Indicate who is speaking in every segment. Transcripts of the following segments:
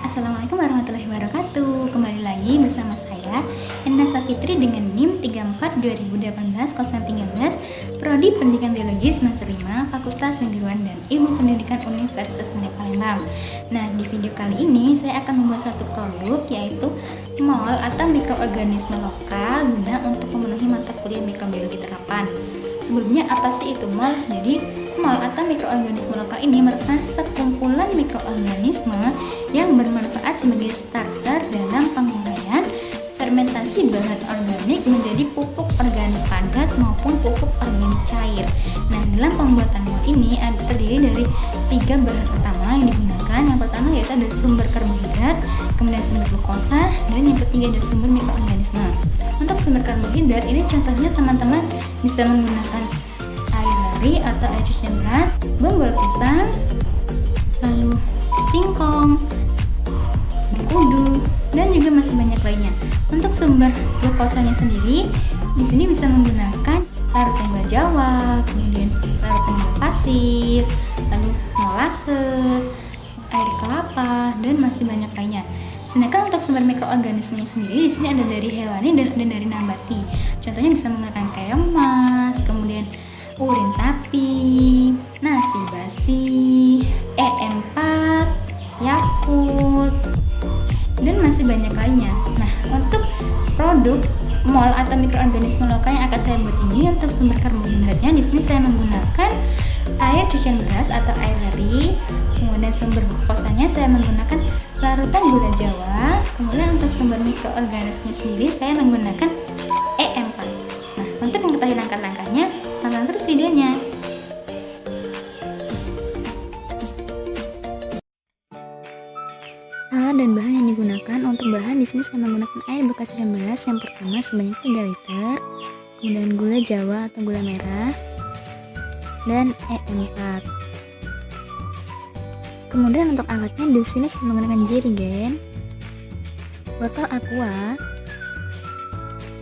Speaker 1: Assalamualaikum warahmatullahi wabarakatuh. Kembali lagi bersama saya Enda Safitri dengan NIM 34 2018 013, Prodi Pendidikan Biologi semester 5, Fakultas Keguruan dan Ilmu Pendidikan Universitas Negeri Palembang. Nah, di video kali ini saya akan membuat satu produk, yaitu MOL atau mikroorganisme lokal guna untuk memenuhi mata kuliah mikrobiologi terapan. Sebelumnya, apa sih itu MOL? Jadi, MOL atau mikroorganisme lokal ini merupakan sekumpulan mikroorganisme yang bermanfaat sebagai starter dalam penguraian fermentasi bahan organik menjadi pupuk organik padat maupun pupuk organik cair. Nah, dalam pembuatan MOL ini terdiri dari 3 bahan utama yang digunakan. Yang pertama yaitu ada sumber karbohidrat, kemudian sumber glukosa, dan yang ketiga ada sumber mikroorganisme. Untuk sumber karbohidrat ini contohnya teman-teman bisa menggunakan air leri atau air cucian beras, bonggol pisang, lalu singkong, berkudu, dan juga masih banyak lainnya. Untuk sumber glukosanya sendiri, di sini bisa menggunakan larutan gula Jawa, kemudian larutan gula pasir, lalu molase, air kelapa, dan masih banyak lainnya. Sedangkan untuk sumber mikroorganismenya sendiri di sini ada dari hewani dan ada dari nabati. Contohnya bisa menggunakan keong emas, kemudian urin sapi, nasi basi, E4, Yakult, dan masih banyak lainnya. Nah, untuk produk MOL atau mikroorganisme lokal yang akan saya buat ini, untuk sumber karbohidratnya di sini saya menggunakan air cucian beras atau air leri. Kemudian sumber glukosanya saya menggunakan larutan gula Jawa. Kemudian untuk sumber mikroorganismenya sendiri saya menggunakan E4. Nah, untuk mengetahui langkah-langkahnya, tonton terus videonya. Alat dan bahan yang digunakan. Untuk bahan di sini saya menggunakan air bekas cucian beras yang pertama sebanyak 3 liter, kemudian gula Jawa atau gula merah, dan E4. Kemudian untuk alatnya di sini saya menggunakan jerigen, botol aqua,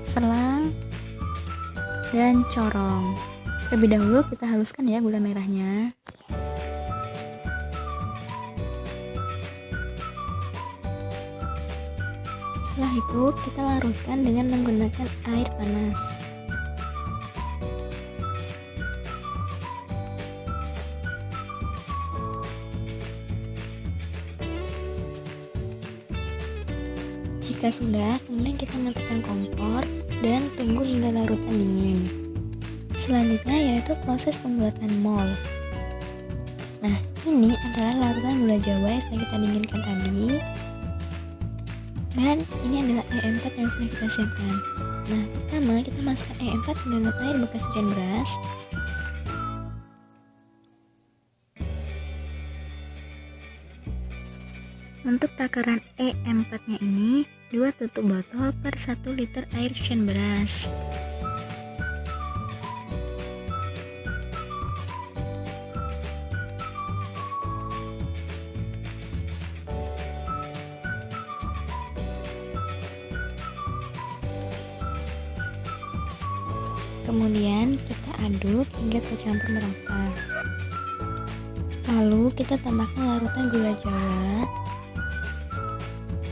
Speaker 1: selang, dan corong. Terlebih dahulu kita haluskan ya gula merahnya. Setelah itu kita larutkan dengan menggunakan air panas. Jika sudah, kemudian kita matikan kompor dan tunggu hingga larutan dingin. Selanjutnya yaitu proses pembuatan MOL. Nah, ini adalah larutan gula Jawa yang sudah kita dinginkan tadi. Dan ini adalah E4 yang sudah kita siapkan. Nah, pertama kita masukkan E4 ke dalam air bekas cucian beras. Untuk takaran E4-nya ini 2 tutup botol per 1 liter air cucian beras. Kemudian kita aduk hingga tercampur merata. Lalu kita tambahkan larutan gula Jawa.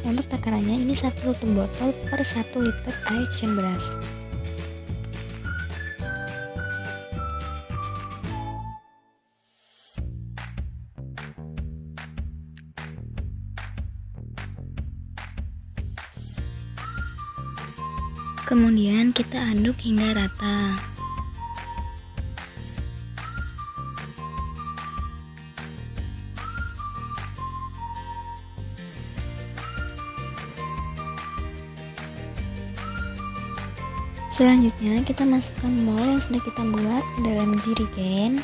Speaker 1: Untuk takarannya ini 1 tutup botol per 1 liter air cucian beras. Kemudian kita aduk hingga rata. Selanjutnya kita masukkan MOL yang sudah kita buat ke dalam jerigen.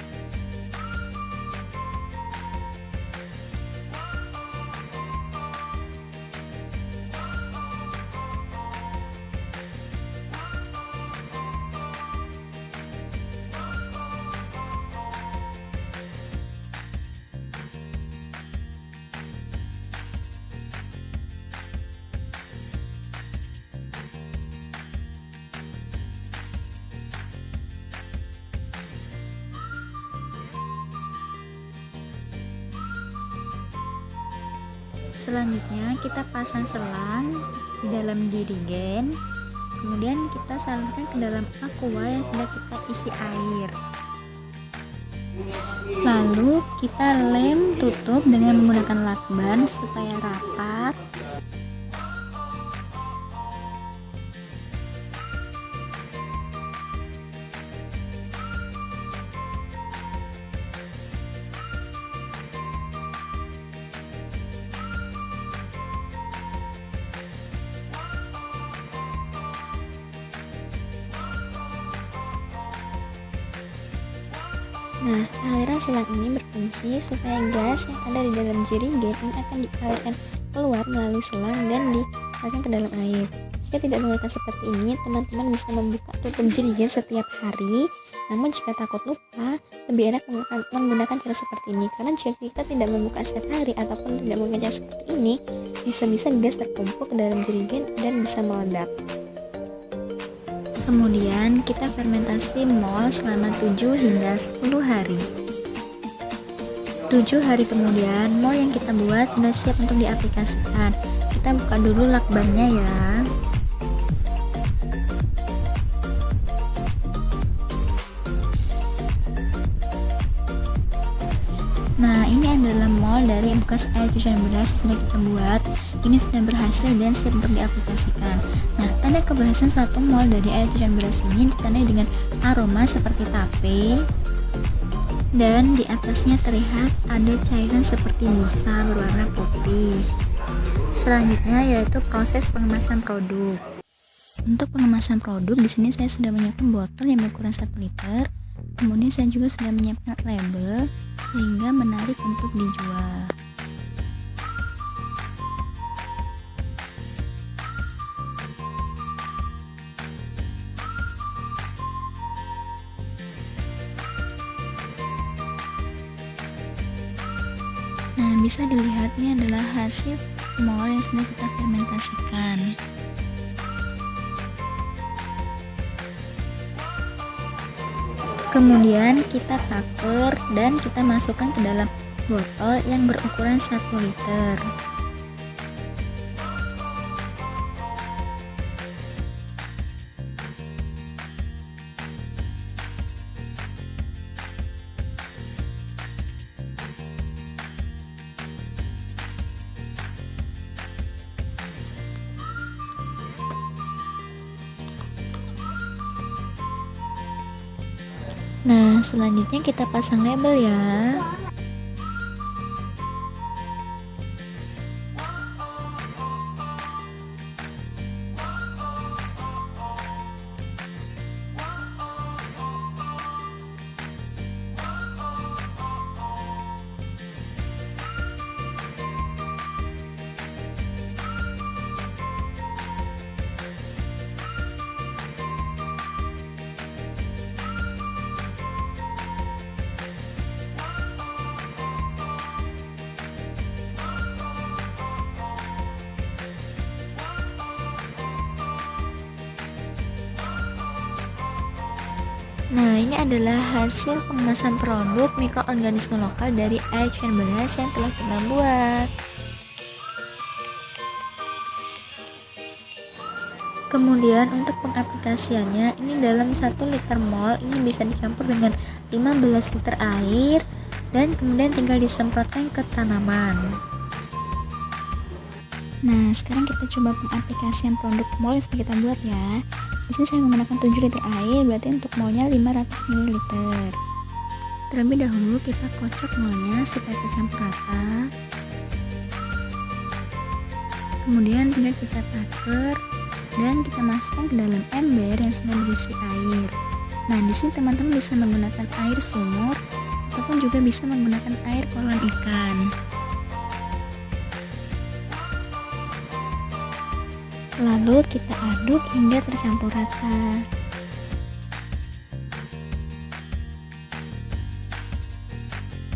Speaker 1: Selanjutnya kita pasang selang di dalam jerigen, kemudian kita salurkan ke dalam aqua yang sudah kita isi air. Lalu kita lem tutup dengan menggunakan lakban supaya rapat. Nah, aliran selang ini berfungsi supaya gas yang ada di dalam jerigen ini akan dialirkan keluar melalui selang dan dialirkan ke dalam air. Jika tidak menggunakan seperti ini, teman-teman bisa membuka tutup jerigen setiap hari. Namun jika takut lupa, lebih enak menggunakan cara seperti ini, karena jika kita tidak membuka setiap hari ataupun tidak menggunakan cara seperti ini, bisa-bisa gas terkumpul ke dalam jerigen dan bisa meledak. Kemudian kita fermentasi mol selama 7 hingga 10 hari. 7 hari kemudian mol yang kita buat sudah siap untuk diaplikasikan. Kita buka dulu lakbannya ya. Nah, ini adalah mol dari bekas air cucian beras yang sudah kita buat. Ini sudah berhasil dan siap untuk diaplikasikan. Nah, tanda keberhasilan suatu mol dari air cucian beras ini ditandai dengan aroma seperti tape, dan di atasnya terlihat ada cairan seperti busa berwarna putih. Selanjutnya yaitu proses pengemasan produk. Untuk pengemasan produk, di sini saya sudah menyiapkan botol yang berukuran 1 liter. Kemudian saya juga sudah menyiapkan label sehingga menarik untuk dijual. Nah, bisa dilihat ini adalah hasil mol yang sudah kita fermentasikan. Kemudian kita taker dan kita masukkan ke dalam botol yang berukuran 1 liter. Nah, selanjutnya kita pasang label ya. Nah, ini adalah hasil pengemasan produk mikroorganisme lokal dari air cucian beras yang telah kita buat. Kemudian untuk pengaplikasiannya, ini dalam 1 liter mol ini bisa dicampur dengan 15 liter air dan kemudian tinggal disemprotkan ke tanaman. Nah, sekarang kita coba pengaplikasian produk mol yang sudah kita buat ya. Di sini saya menggunakan 7 liter air, berarti untuk molnya 500 ml. Terlebih dahulu kita kocok molnya supaya tercampur rata. Kemudian tinggal kita taker dan kita masukkan ke dalam ember yang sudah berisi air. Nah, di sini teman-teman bisa menggunakan air sumur ataupun juga bisa menggunakan air kolam ikan. Lalu kita aduk hingga tercampur rata.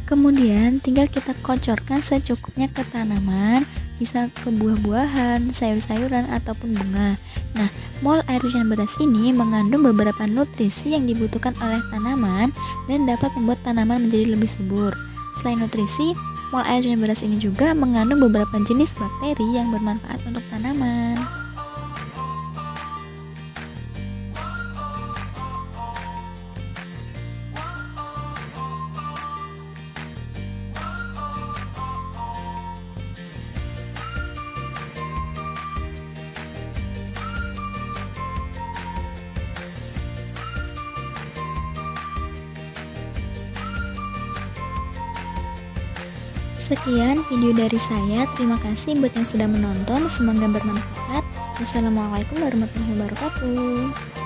Speaker 1: Kemudian tinggal kita kocorkan secukupnya ke tanaman, bisa ke buah-buahan, sayur-sayuran ataupun bunga. Nah, mol air cucian beras ini mengandung beberapa nutrisi yang dibutuhkan oleh tanaman dan dapat membuat tanaman menjadi lebih subur. Selain nutrisi,
Speaker 2: Mol air beras ini juga mengandung beberapa jenis bakteri yang bermanfaat untuk tanaman. Sekian video dari saya, terima kasih buat yang sudah menonton, semoga bermanfaat. Wassalamualaikum warahmatullahi wabarakatuh.